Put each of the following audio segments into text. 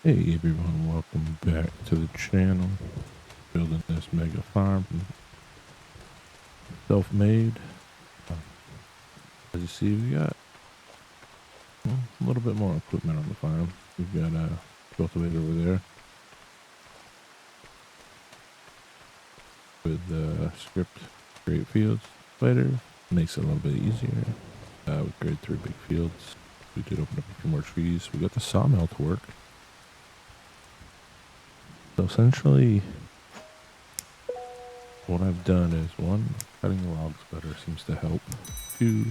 Hey everyone, welcome back to the channel. Building this mega farm, self-made. As you see, we got a little bit more equipment on the farm. We've got a cultivator over there with the script create fields spider. Makes it a little bit easier. We created 3 big fields. We did open up a few more trees. We got the sawmill to work. So essentially, what I've done is 1, cutting the logs better seems to help. 2,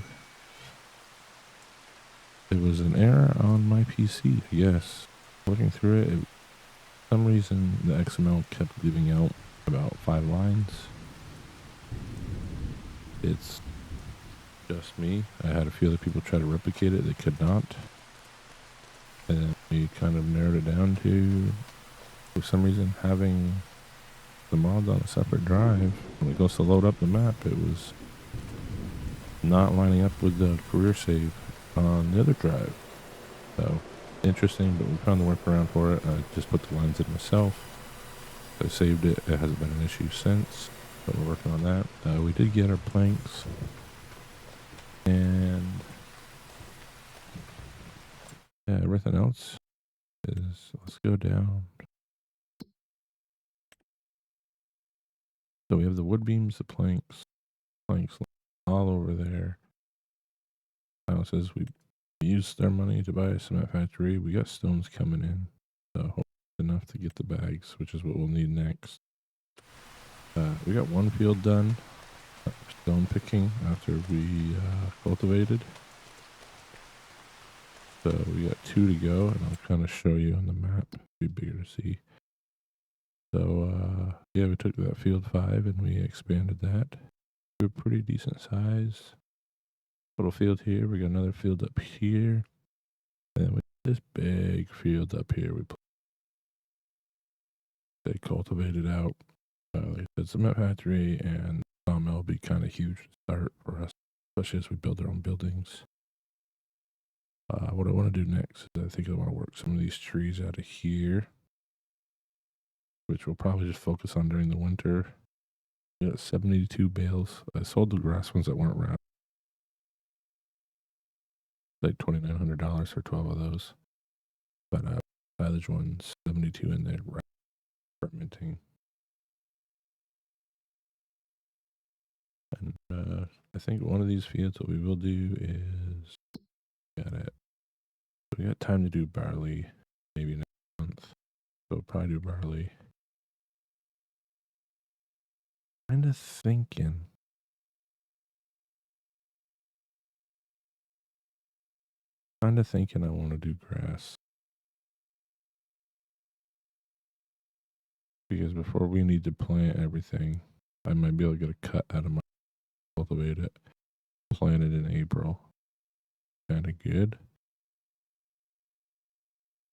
there was an error on my PC. Yes, looking through it, for some reason the XML kept leaving out about 5 lines. It's just me. I had a few other people try to replicate it. They could not. And then we kind of narrowed it down to, for some reason, having the mods on a separate drive. When it goes to load up the map, it was not lining up with the career save on the other drive. So interesting, but we found the workaround for it. I just put the lines in myself. I saved it. It hasn't been an issue since, but we're working on that. We did get our planks, and yeah, everything else is, let's go down. So we have the wood beams, the planks all over there. Now it says we used our money to buy a cement factory. We got stones coming in, so hopefully enough to get the bags, which is what we'll need next. We got 1 field done, stone picking after we cultivated. So we got 2 to go, and I'll kind of show you on the map. Be bigger to see. So yeah, we took that field 5 and we expanded that to a pretty decent size. Little field here. We got another field up here, and then we got this big field up here. They cultivated out. Like I said, cement factory and sawmill will be kind of huge to start for us, especially as we build our own buildings. What I want to do next is I think I want to work some of these trees out of here, which we'll probably just focus on during the winter. We got 72 bales. I sold the grass ones that weren't wrapped. Like $2,900 for 12 of those. But silage ones, 72 in there, fermenting. And I think one of these fields, what we will do is, we got time to do barley maybe next month. So we'll probably do barley. Kind of thinking. I want to do grass. Because before we need to plant everything, I might be able to get a cut out of my, cultivate it, plant it in April. Kind of good.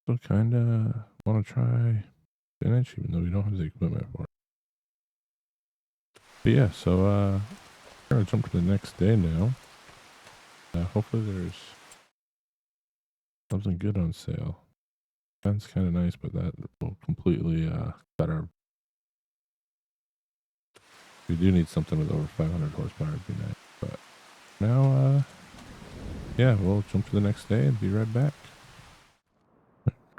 So kind of want to try spinach, even though we don't have the equipment for it. But yeah, so we're gonna jump to the next day now. Hopefully there's something good on sale. That's kind of nice, but that will completely cut our. We do need something with over 500 horsepower to be nice. But now, yeah, we'll jump to the next day and be right back.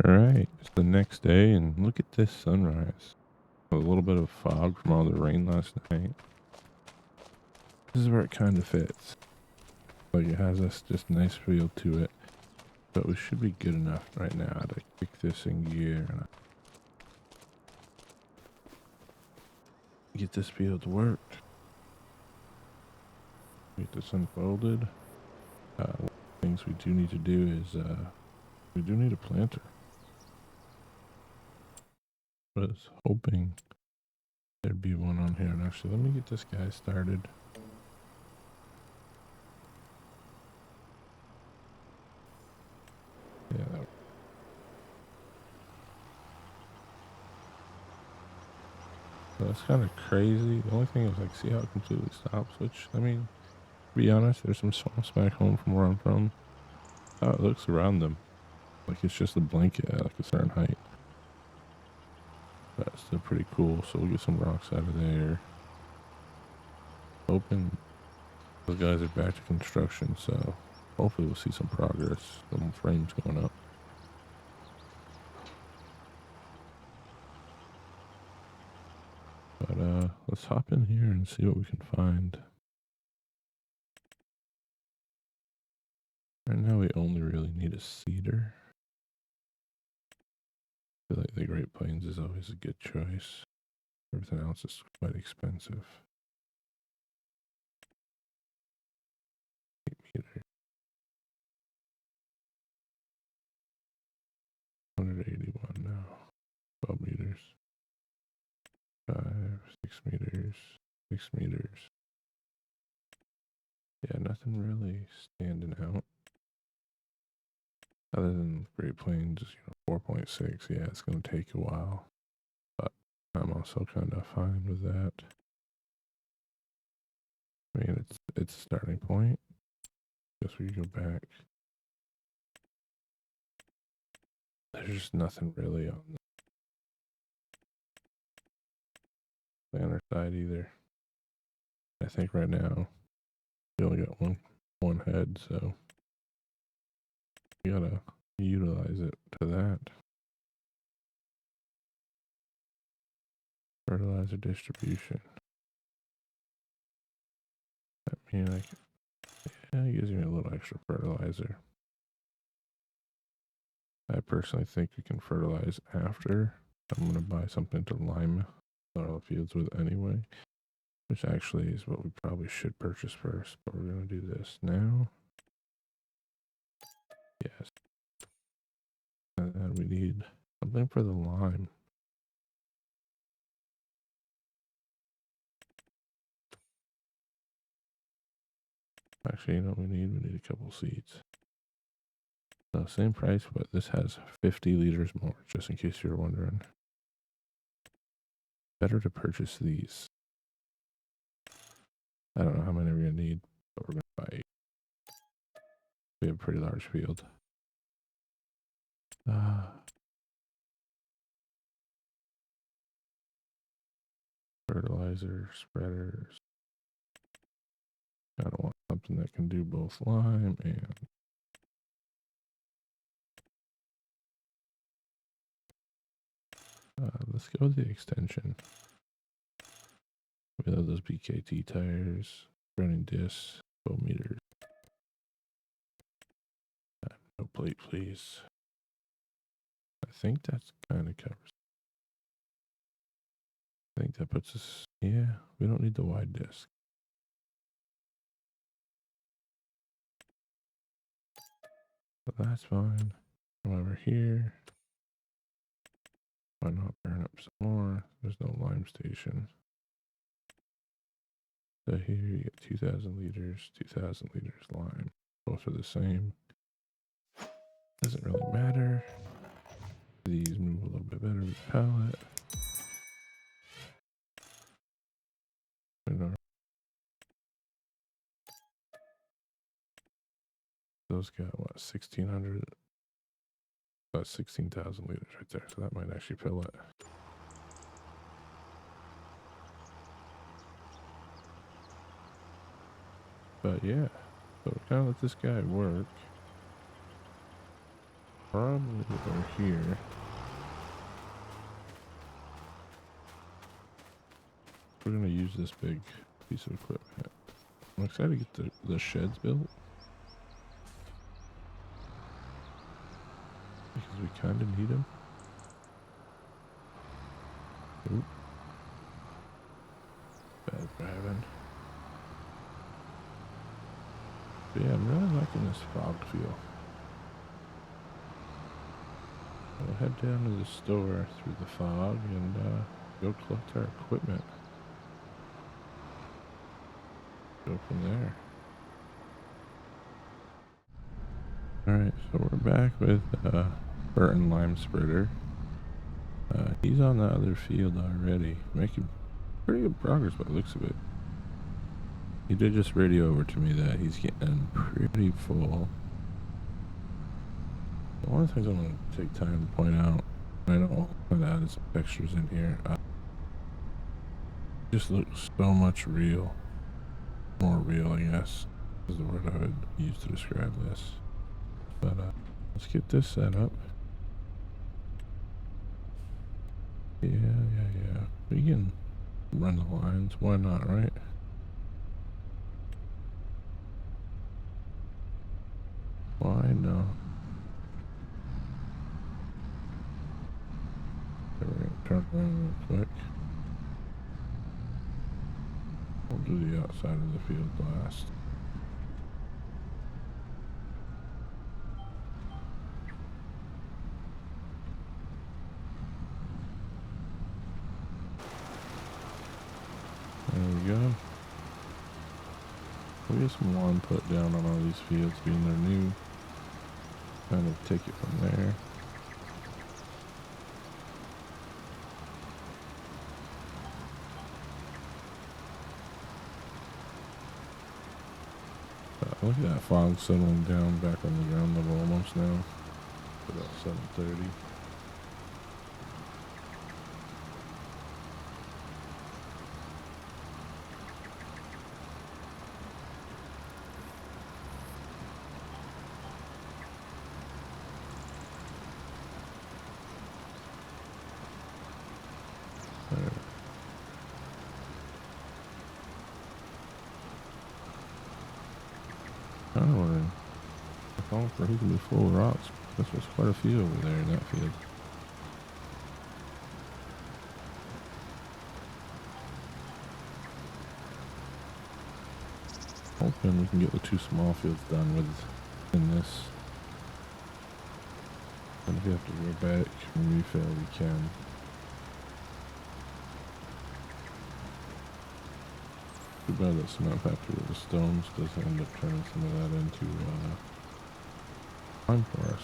All right, it's the next day, and look at this sunrise. A little bit of fog from all the rain last night. This is where it kind of fits. Like it has this just nice feel to it. But we should be good enough right now to kick this in gear and get this field worked. Get this unfolded. One of the things we do need to do is we do need a planter. I was hoping there'd be one on here. And actually, let me get this guy started. Yeah. So that's kind of crazy. The only thing is, like, see how it completely stops, which, I mean, to be honest, there's some swamps back home from where I'm from. How it looks around them. Like, it's just a blanket at, like, a certain height. But still pretty cool, so we'll get some rocks out of there. Hoping those guys are back to construction, so hopefully we'll see some progress, some frames going up. But let's hop in here and see what we can find. Right now we only really need a cedar. I feel like the Great Plains is always a good choice. Everything else is quite expensive. 8 meters. 181 now. 12 meters. 5, 6 meters. 6 meters. Yeah, nothing really standing out. Other than Great Plains, 4.6. Yeah, it's going to take a while. But I'm also kind of fine with that. I mean, it's a starting point. Guess we go back. There's just nothing really on the banner side either. I think right now we only got one head, so we gotta utilize it to that. Fertilizer distribution. I mean, yeah, it gives me a little extra fertilizer. I personally think we can fertilize after. I'm gonna buy something to lime our fields with anyway, which actually is what we probably should purchase first, but we're gonna do this now. Yes. And then we need something for the lime. Actually, you know what we need? We need a couple seeds. So same price, but this has 50 liters more, just in case you're wondering. Better to purchase these. I don't know how many we're going to need, but we're going to buy 8. We have a pretty large field. Fertilizer, spreaders. I don't want something that can do both lime and... let's go with the extension. We have those BKT tires, running discs, 12 meters. No plate, please. I think that's kind of covers. I think that puts us, yeah, we don't need the wide disc. But that's fine. Come over here. Why not burn up some more? There's no lime station. So here you get 2,000 liters, 2,000 liters lime. Both are the same. Doesn't really matter. These move a little bit better with the pallet. Those got what, 1,600? About 16,000 liters right there. So that might actually fill it. But yeah, so we're gonna let this guy work. Probably over here. We're gonna use this big piece of equipment. I'm excited to get the sheds built. Because we kind of need them. Oop. Bad driving. But yeah, I'm really liking this fog feel. We'll head down to the store through the fog and go collect our equipment. Go from there. Alright, so we're back with Burton Lime Spreader. He's on the other field already, making pretty good progress by the looks of it. He did just radio over to me that he's getting pretty full. One of the things I want to take time to point out I don't want to add some textures in here. Just looks so much real. More real, I guess, is the word I would use to describe this. But let's get this set up. Yeah. We can run the lines. Why not, right? Why not? We're going to turn around real quick. We'll do the outside of the field last. There we go. We'll get some lawn put down on all these fields, being they're new. Kind of take it from there. Look at that fog settling down back on the ground level almost now. About 7:30. Kind of wondering if all for who can be full of rocks. This was quite a few over there in that field. Hoping we can get the 2 small fields done within this. And if we have to go back and refill, we can. Too bad that cement factory with the stones doesn't end up turning some of that into time for us.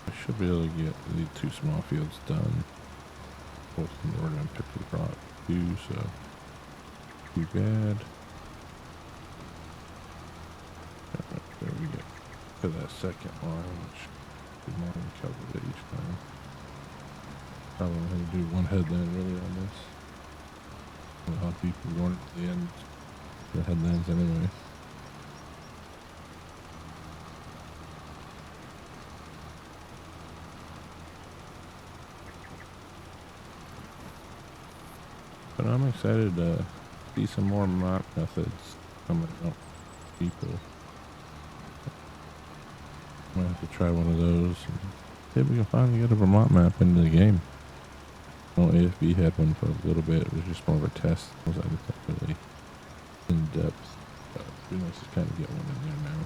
I should be able to get the 2 small fields done. Both of them we're going to pick the rock too, so too bad. There we go. To that second line, which we might cover it each time. Probably going to do one headland really on this. A lot of people going to the end of the headlands anyway. But I'm excited to see some more map methods coming out. People might have to try one of those and see if we can finally get a Vermont map into the game. Well, AFB had one for a little bit. It was just more of a test. It wasn't anything really in depth. But it'd be nice to kind of get one in there now.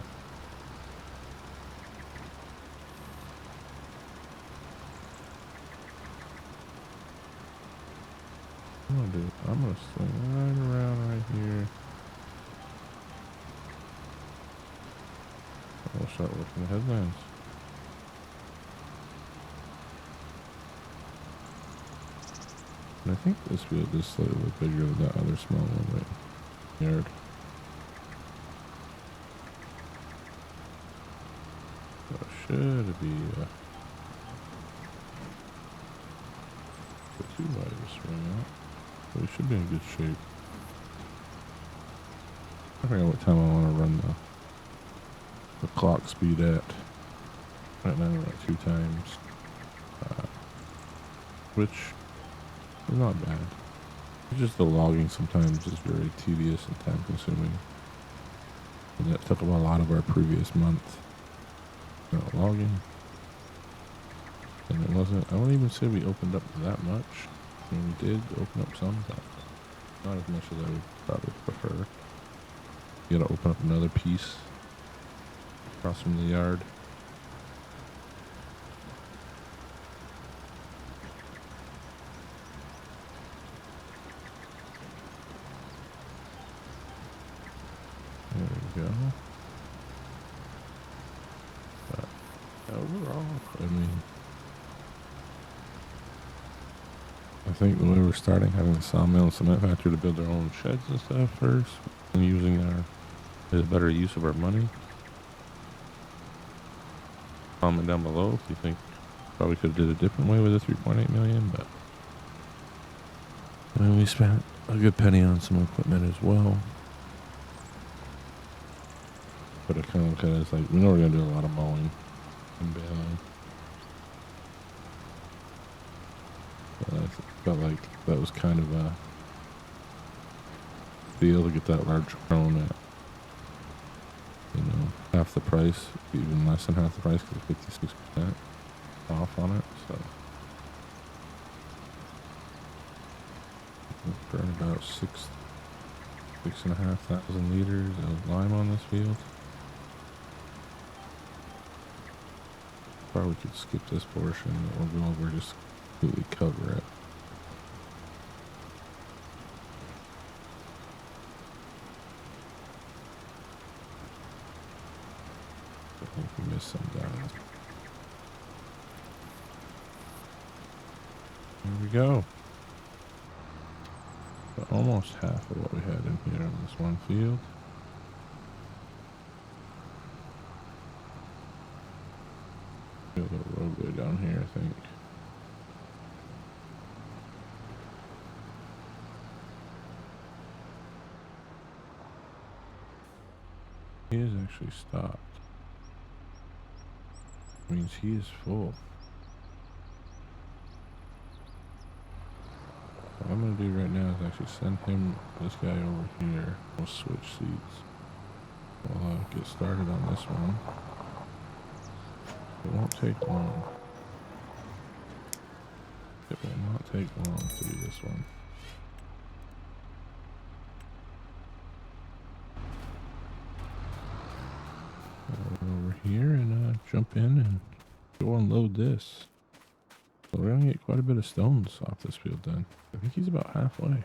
I'm gonna swing right around right here. We'll start working the headlands. And I think this field is slightly bigger than that other small one right in the yard. So should be too wide of a swing out. But we should be in good shape. I forget what time I want to run the clock speed at. Right now we're at 2 times. Which is not bad. It's just the logging sometimes is very tedious and time consuming. And that took up a lot of our previous month. Logging. And it wasn't, I wouldn't even say we opened up that much. I mean, we did open up some, but not as much as I would probably prefer. You gotta open up another piece across from the yard. There we go. But overall, I mean, I think the way we're starting, having the sawmill and cement factory to build their own sheds and stuff first, and using our is a better use of our money? Comment down below if you think probably could have did a different way with the 3.8 million, but I mean, we spent a good penny on some equipment as well. But I kind of look at it as like, we know we're going to do a lot of mowing and baling. But I felt like that was kind of a deal to get that large drone at, you know, half the price, even less than half the price because it's 56% off on it. So we burned about 6,500 liters of lime on this field. Probably could skip this portion or go over, just completely cover it. I think we missed some down. There we go. But almost half of what we had in here on this one field. A little roadway down here, I think. He is actually stopped. Means he is full. What I'm gonna do right now is actually send him, this guy over here. We'll switch seats. We'll get started on this one. It won't take long. It will not take long to do this one. Over here and jump in and go unload this. So we're gonna get quite a bit of stones off this field then. I think he's about halfway.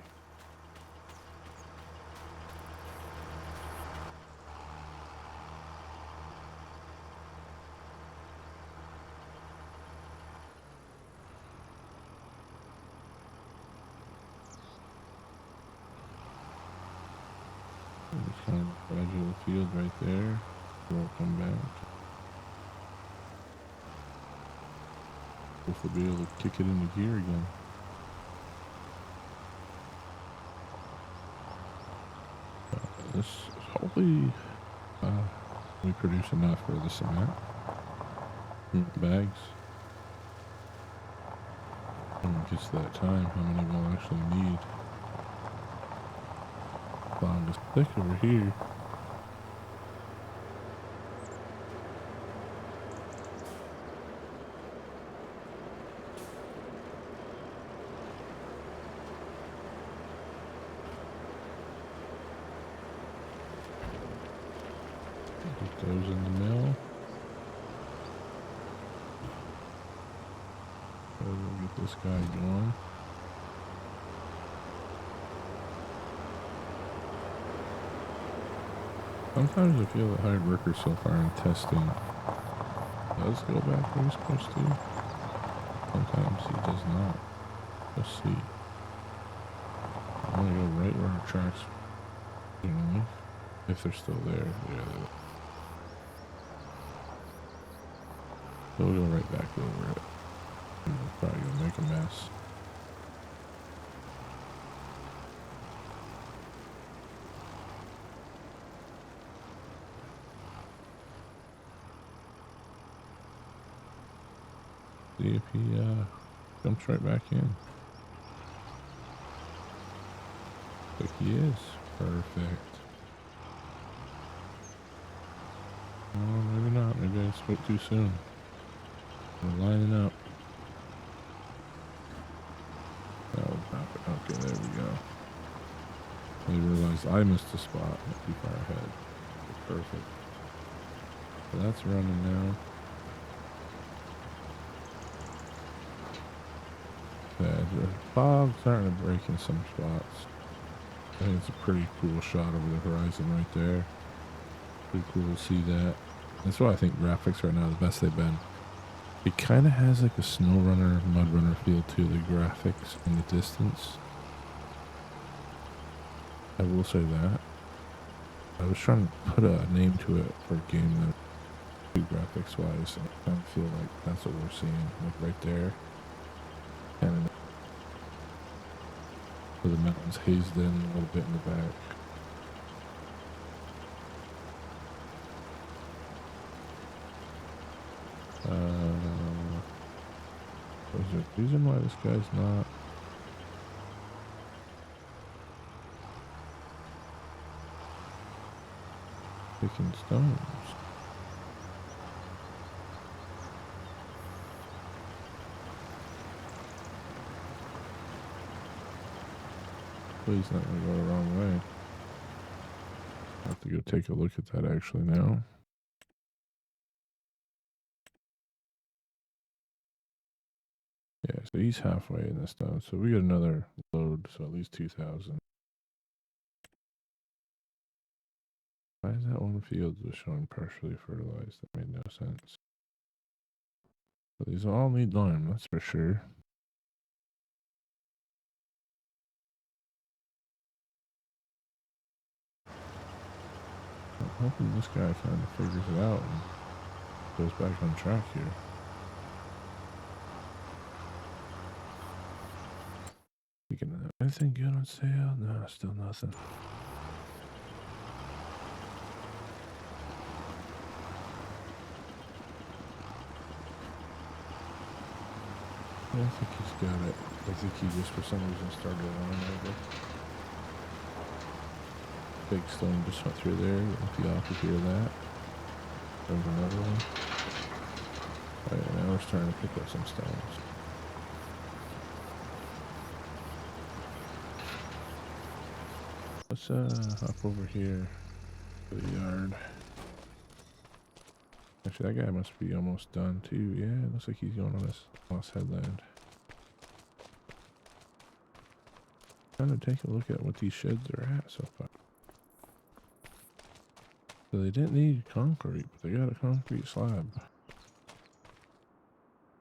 Just kind of edge of the field right there. We'll come back. Hopefully be able to kick it into gear again. This hopefully we produce enough for the cement bags. When it gets to that time, how many we'll actually need. Found this thick over here. Put those in the mill. So we'll get this guy going. Sometimes I feel that hired workers so far in testing does go back where he's supposed to. Sometimes he does not. Let's see. I'm gonna go right where our tracks, you know, if they're still there. Yeah, they're. So we'll go right back over it. And we're probably gonna make a mess. See if he jumps right back in. Like he is. Perfect. Oh, maybe not. Maybe I spoke too soon. We're lining up. That would drop it. Okay, there we go. I realized I missed a spot. Not too far ahead. Perfect. So that's running now. Yeah, the fog's starting to break in some spots. I think it's a pretty cool shot over the horizon right there. Pretty cool to see that. That's why I think graphics right now are the best they've been. It kind of has like a snow runner, mud runner feel to the graphics in the distance. I will say that. I was trying to put a name to it for a game that graphics wise, and I kind of feel like that's what we're seeing, like right there. And so the mountains hazed in a little bit in the back. Was there a reason why this guy's not picking stones? Please not gonna go the wrong way. I have to go take a look at that actually now. Yeah, so he's halfway in this stone. So we got another load, so at least 2,000. Why is that one of the fields was showing partially fertilized? That made no sense. So these all need lime, that's for sure. I'm hoping this guy kind of figures it out and goes back on track here. Speaking of anything good on sale? No, still nothing. I think he's got it. I think he just for some reason started a line over. Big stone just went through there. If the off could hear that. There's another one. Oh yeah, now we're starting to pick up some stones. Let's hop over here to the yard. Actually, that guy must be almost done too. Yeah, it looks like he's going on this lost headland. Trying to take a look at what these sheds are at so far. So they didn't need concrete, but they got a concrete slab.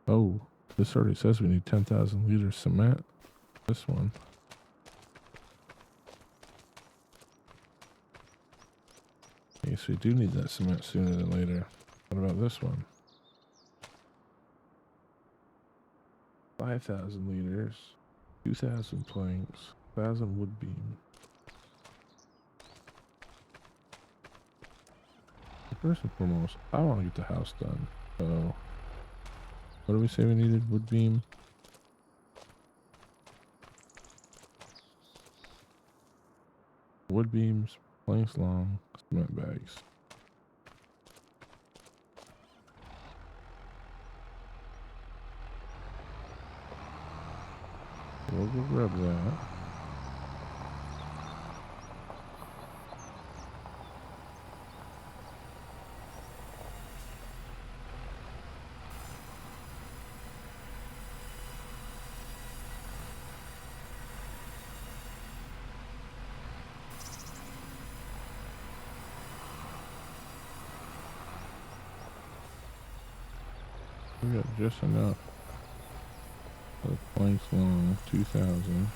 Oh, this already says we need 10,000 liters cement. This one. I guess we do need that cement sooner than later. What about this one? 5,000 liters, 2,000 planks, 1,000 wood beam. First and foremost, I want to get the house done. So, what do we say we needed? Wood beam. Wood beams, planks long, cement bags. We'll go grab that. We got just enough. The planks long, 2,000.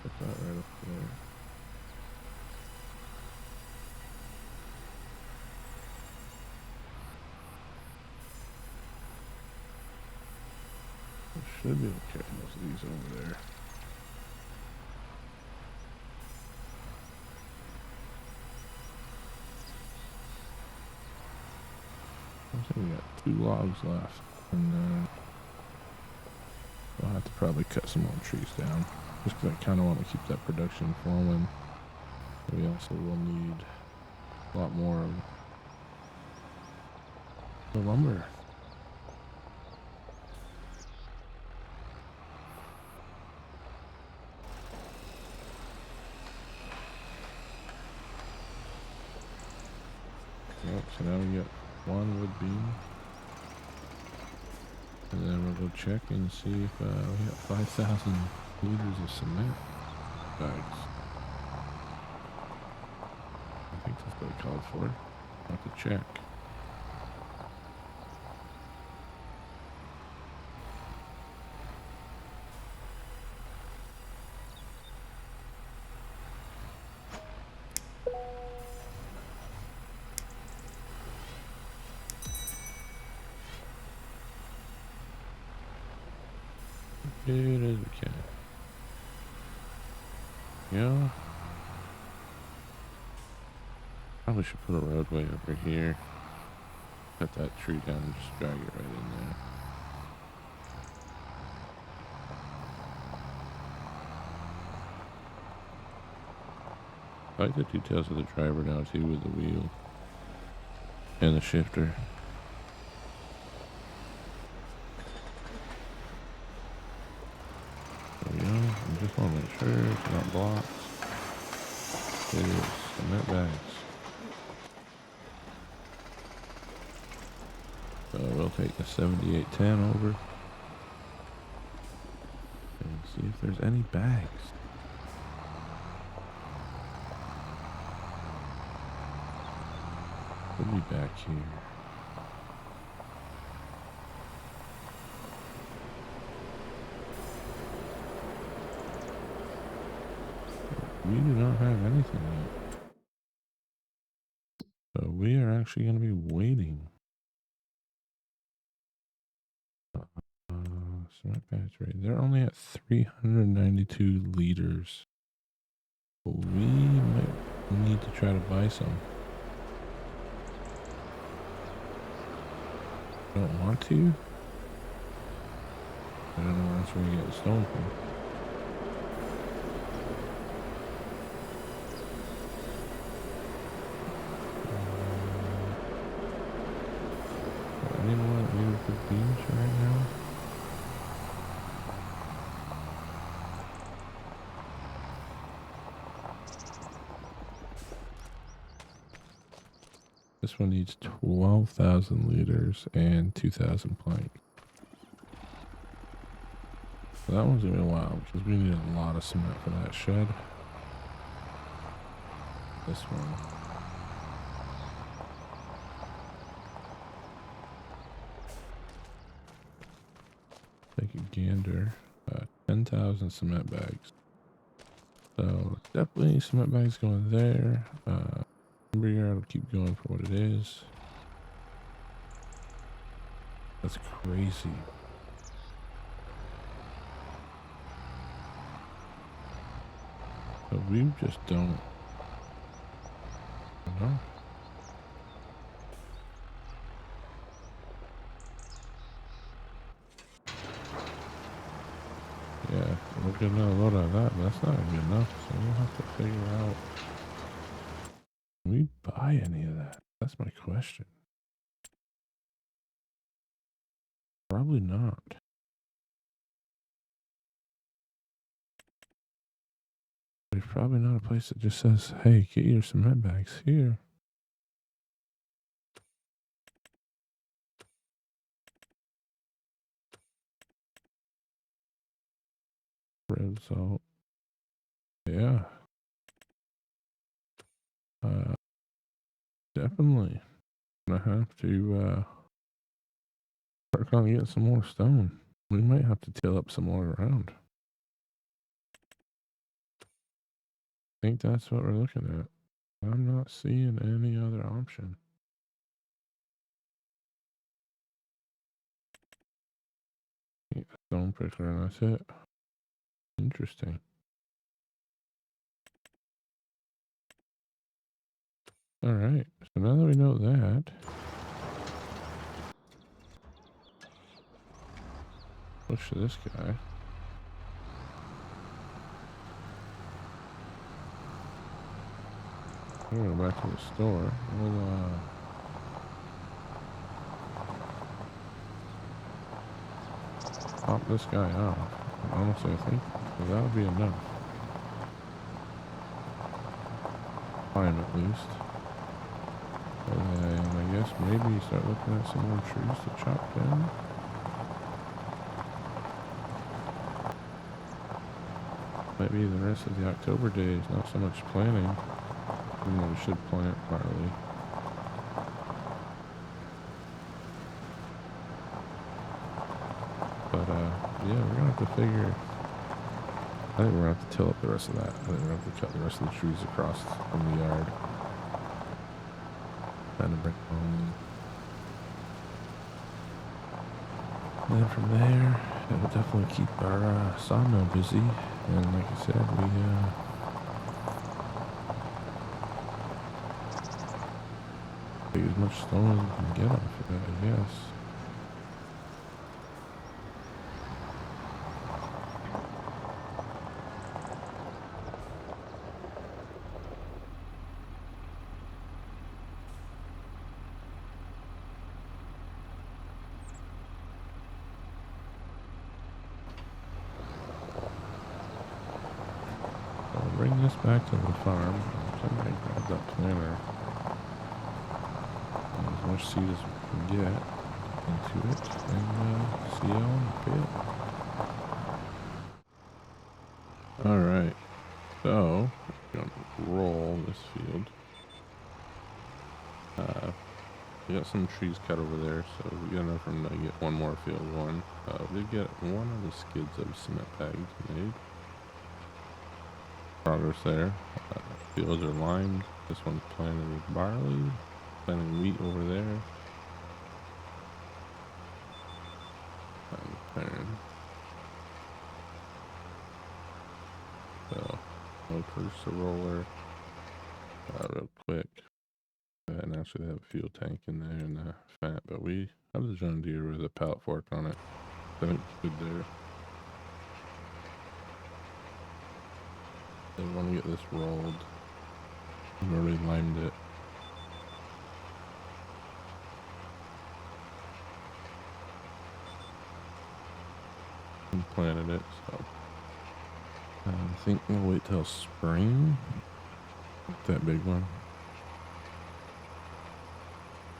Put that right up there. We should be able to carry most of these over there. I think we got 2 logs left, and we'll have to probably cut some more trees down, just because I kind of want to keep that production flowing. We also will need a lot more of the lumber. Yep, so now we got 1 wood beam. And then we'll go check and see if we got 5,000 liters of cement bags. I think that's what I called for. I'll have to check. good as we can. Yeah. Probably should put a roadway over here. Cut that tree down and just drag it right in there. I like the details of the driver now too, with the wheel and the shifter. There we go. I just want to make sure it's not blocked. It is cement bags. So we'll take the 7810 over and see if there's any bags. We'll be back here. We do not have anything yet. So we are actually going to be waiting. Cement bags right. They're only at 392 liters. But we might need to try to buy some. Don't want to. I don't know where else we're gonna get stone from. Anyone needed for beams right now? This one needs 12,000 liters and 2,000 plank. So that one's gonna be a while because we need a lot of cement for that shed. This one. Take a gander. 10,000 cement bags. So definitely cement bags going there. Lumberyard will keep going for what it is. That's crazy. But we just don't know. Yeah, we'll get another load out of that, but that's not gonna be enough. So we'll have to figure out. Can we buy any of that? That's my question. Probably not. There's probably not a place that just says, hey, get your cement bags here. Red salt. Yeah. Definitely. Gonna have to work on getting some more stone. We might have to till up some more ground. I think that's what we're looking at. I'm not seeing any other option. Yeah, stone picker, and that's it. Interesting. All right. So now that we know that, push this guy. We'll go back to the store. We'll pop this guy off. And honestly, I think that would be enough. Fine, at least. And I guess maybe start looking at some more trees to chop down. Maybe the rest of the October days, not so much planting. Even though we should plant partly. But yeah, we're gonna have to figure. I think we're gonna have to till up the rest of that. I think we're gonna have to cut the rest of the trees across from the yard. Kind of bring home. And then from there, it'll definitely keep our sawmill busy. And like I said, we take as much stone as we can get off of it, I guess. I'll bring this back to the farm. Somebody grab that planter. And as much seed as we can get into it. And see y'all in a bit. Alright. So, we're going to roll this field. We got some trees cut over there, so we got enough room to get one more field one. We did get one of the skids of cement bags made. Progress there. Fields are lined. This one's planted with barley. Planting wheat over there. So, we'll purchase a roller real quick. And actually have a fuel tank in there and fat, but we have the John Deere with a pallet fork on it. I think it's good there. They want to get this rolled. I've already limed it. And planted it, so I think we'll wait till spring. That big one.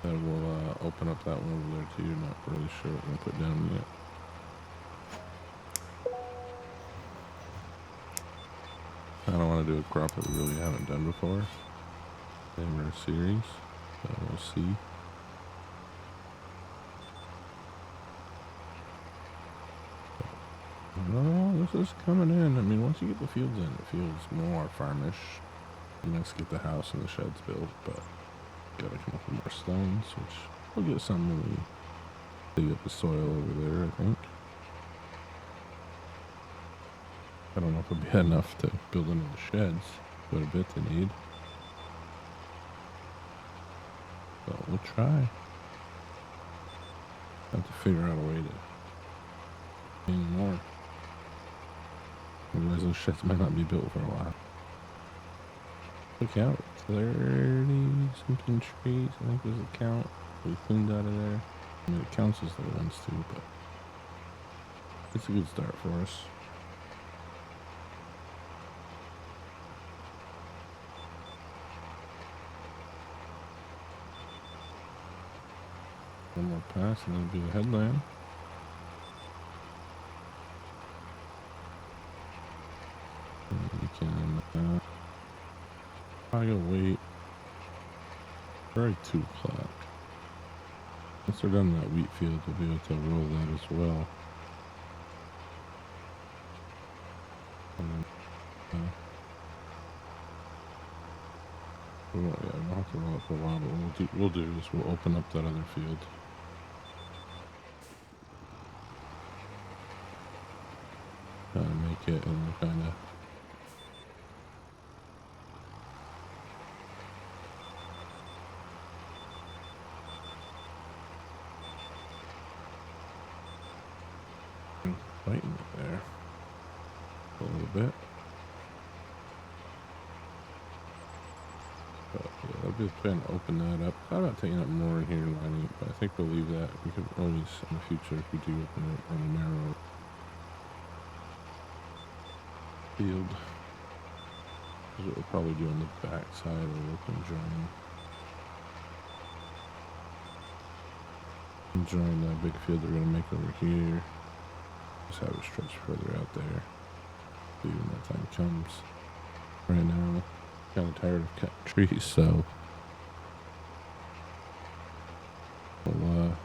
Then we'll open up that one over there too. Not really sure what we're gonna put down yet. I don't want to do a crop that we really haven't done before in our series, so we'll see. No, this is coming in. I mean, once you get the fields in, it feels more farmish. And let's get the house and the sheds built, but gotta come up with more stones, which we'll get some when we dig up the soil over there, I think. I don't know if it'll be enough to build into the sheds, but a bit they need. So we'll try. Have to figure out a way to gain more. Otherwise those sheds might not be built for a while. Look out, 30 something trees, I think was the count. We cleaned out of there. I mean, it counts as the ones too, but it's a good start for us. One more pass and that'll be the headland. And we can I gotta wait. Probably 2 o'clock. Once we're done that wheat field, we'll be able to roll that as well. And then, we won't have to roll it for a while, but what we'll do is we'll open up that other field. Make it and kind of fighting it there a little bit. But yeah, I'll be trying to open that up. I thought about taking up more in here and lining it, but I think we'll leave that. We could always in the future if we do open it on a narrow field. That's what we'll probably do on the back side of the open join. Join that big field we're gonna make over here. Just have it stretch further out there. See when that time comes. Right now, kind of tired of cutting trees, so we'll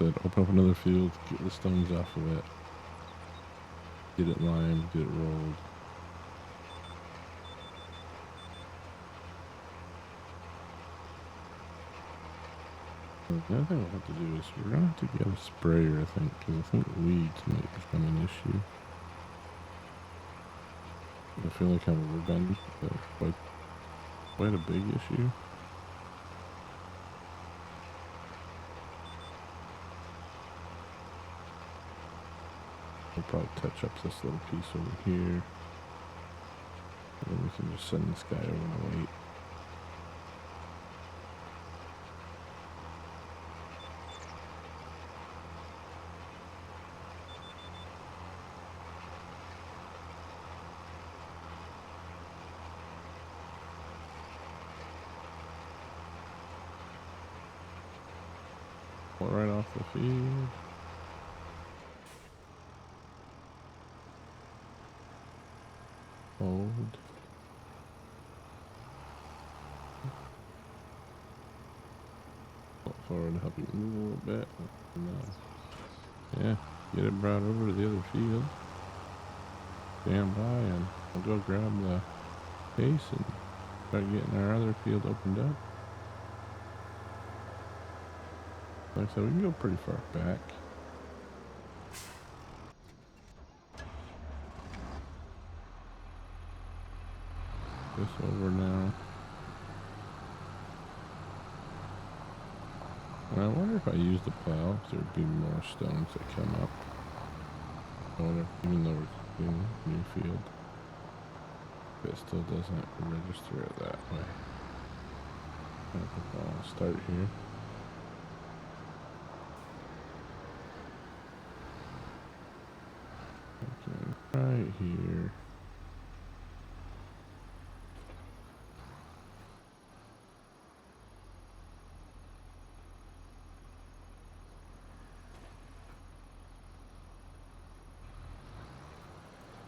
open up another field, get the stones off of it, get it limed, get it rolled. The other thing we'll have to do is we're gonna have to get a sprayer, I think, because I think weeds might become an issue. I feel like how we've been quite a big issue. We'll probably touch up this little piece over here. And then we can just send this guy over to wait. Right off the field. Hold. Pull forward to help you move a little bit. Yeah, get it brought over to the other field. Stand by and we'll go grab the case and start getting our other field opened up. Like I said, we can go pretty far back. This over now. And I wonder if I use the plow, if there'd be more stones that come up. I wonder, even though we're doing a new field, if it still doesn't register it that way. I think I'll start here. Okay, right here.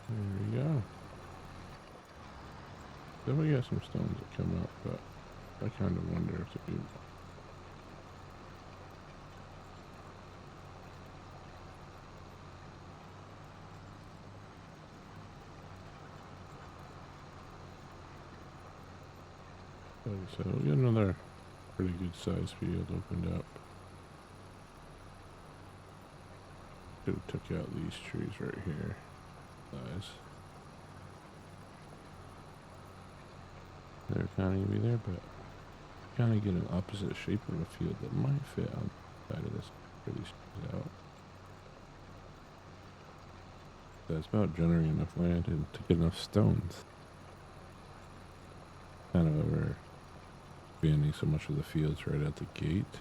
There we go. Then we got some stones that come up, but I kind of wonder if they do. So we got another pretty good sized field opened up. Could have took out these trees right here. Size. They're kind of gonna be there, but kind of get an opposite shape of a field that might fit on the side of this. Pretty straight out. That's about generating enough land and to get enough stones. Kind of over expanding so much of the fields right at the gate.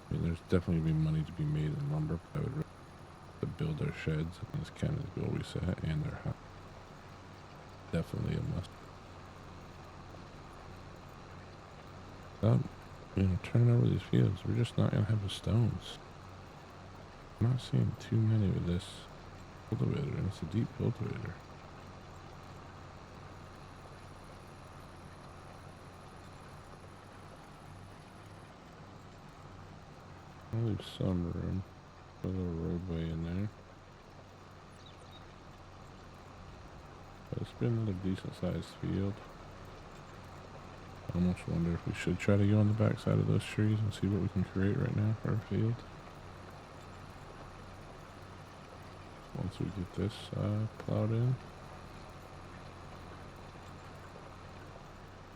I mean, there's definitely been money to be made in lumber. I would to build our sheds, and that's kind of the goal we set, and our house. Definitely a must. Turning over these fields, we're just not gonna have the stones. I'm not seeing too many with this cultivator, and it's a deep cultivator. I'll leave some room. A little roadway in there. But it's been another decent sized field. I almost wonder if we should try to go on the back side of those trees and see what we can create right now for our field. Once we get this plowed in.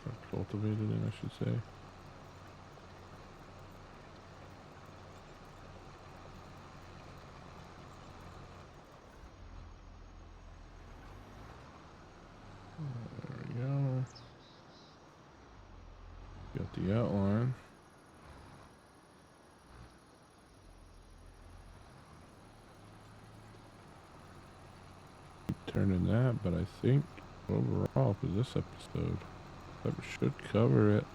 Or cultivated in, I should say. There we go. Got the outline. Keep turning that, but I think overall for this episode, that should cover it.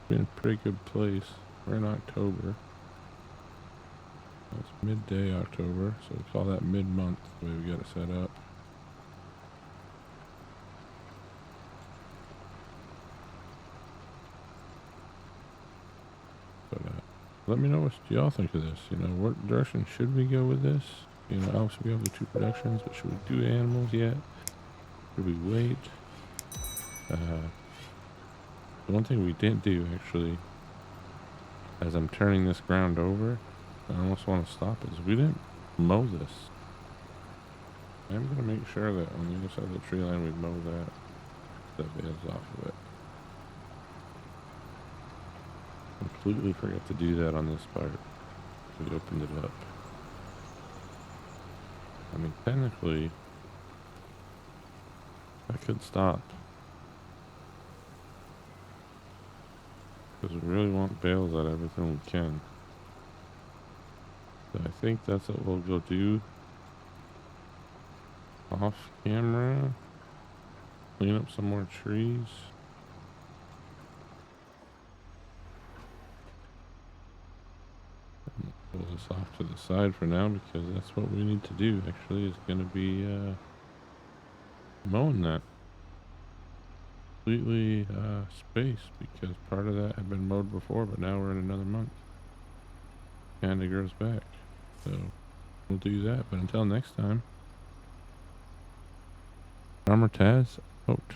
Been a pretty good place. We're in October. It's midday October, so we call that mid-month the way we got it set up. Let me know what y'all think of this. What direction should we go with this? Obviously we have the 2 productions, but should we do animals yet? Should we wait? The one thing we didn't do, actually, as I'm turning this ground over, I almost want to stop, is we didn't mow this. I'm going to make sure that on the other side of the tree line we mow that bales off of it. Completely forgot to do that on this part. We opened it up. I mean, technically, I could stop. Because we really want bales at everything we can. So I think that's what we'll go do. Off camera. Clean up some more trees. Pull this off to the side for now because that's what we need to do. Actually, is going to be mowing that completely space because part of that had been mowed before, but now we're in another month. And it grows back. So we'll do that. But until next time, Farmer Taz out.